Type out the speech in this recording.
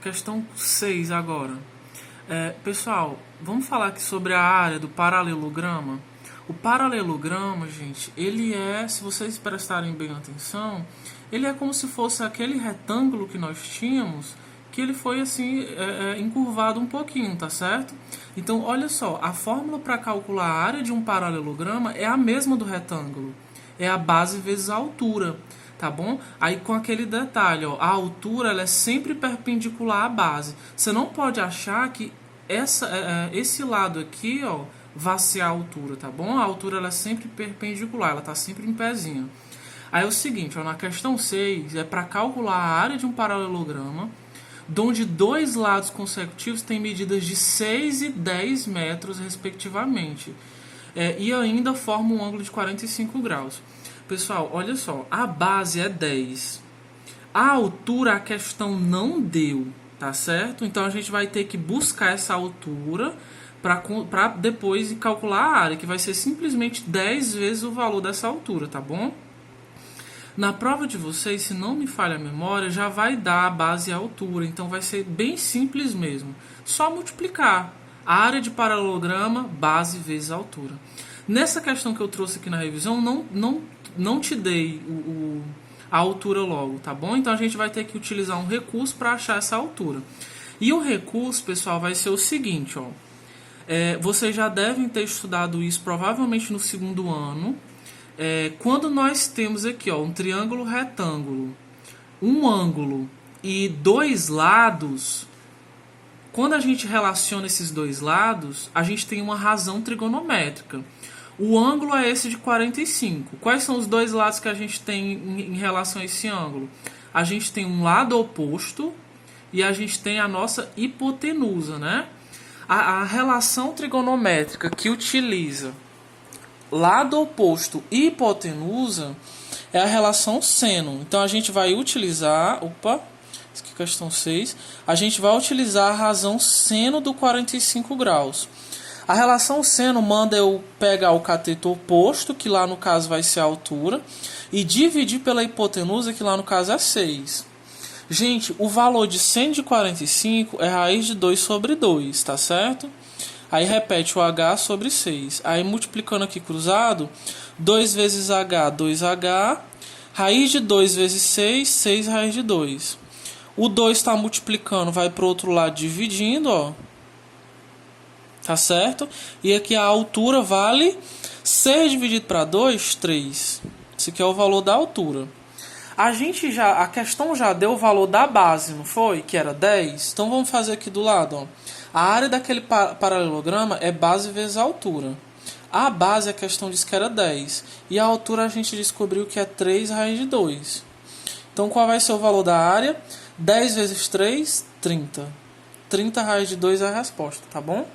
Questão 6 agora. Pessoal, vamos falar aqui sobre a área do paralelograma. O paralelograma, gente, ele se vocês prestarem bem atenção, ele é como se fosse aquele retângulo que nós tínhamos, que ele foi assim, encurvado um pouquinho, tá certo? Então, olha só, a fórmula para calcular a área de um paralelograma é a mesma do retângulo. É a base vezes a altura, tá bom? Aí com aquele detalhe, ó, a altura ela é sempre perpendicular à base. Você não pode achar que esse lado aqui, ó, vai ser a altura, tá bom? A altura ela é sempre perpendicular, ela tá sempre em pezinho. Aí é o seguinte, ó, na questão 6 é para calcular a área de um paralelograma, onde dois lados consecutivos têm medidas de 6 e 10 metros, respectivamente. E ainda forma um ângulo de 45 graus. Pessoal, olha só, a base é 10. A altura a questão não deu, tá certo? Então a gente vai ter que buscar essa altura para depois calcular a área, que vai ser simplesmente 10 vezes o valor dessa altura, tá bom? Na prova de vocês, se não me falha a memória, já vai dar a base e a altura, então vai ser bem simples mesmo. Só multiplicar a área de paralelograma, base vezes a altura. Nessa questão que eu trouxe aqui na revisão, não te dei a altura logo, tá bom? Então a gente vai ter que utilizar um recurso para achar essa altura. E o recurso, pessoal, vai ser o seguinte, ó. Vocês já devem ter estudado isso provavelmente no segundo ano. Quando nós temos aqui, ó, um triângulo retângulo, um ângulo e dois lados, quando a gente relaciona esses dois lados, a gente tem uma razão trigonométrica. O ângulo é esse de 45. Quais são os dois lados que a gente tem em relação a esse ângulo? A gente tem um lado oposto e a gente tem a nossa hipotenusa, né? A relação trigonométrica que utiliza lado oposto e hipotenusa é a relação seno. Então a gente vai utilizar, isso aqui é questão 6, a gente vai utilizar a razão seno do 45 graus. A relação seno manda eu pegar o cateto oposto, que lá no caso vai ser a altura, e dividir pela hipotenusa, que lá no caso é 6. Gente, o valor de seno de 45 é raiz de 2 sobre 2, tá certo? Aí repete o h sobre 6. Aí multiplicando aqui cruzado, 2 vezes h, 2h. Raiz de 2 vezes 6, 6 raiz de 2. O 2 está multiplicando, vai para o outro lado dividindo, ó. Tá certo? E aqui a altura vale 6 dividido para 2, 3. Esse aqui é o valor da altura. A questão já deu o valor da base, não foi? Que era 10. Então vamos fazer aqui do lado, ó. A área daquele paralelograma é base vezes a altura. A base, a questão disse que era 10. E a altura a gente descobriu que é 3 raiz de 2. Então qual vai ser o valor da área? 10 vezes 3, 30. 30 raiz de 2 é a resposta, tá bom?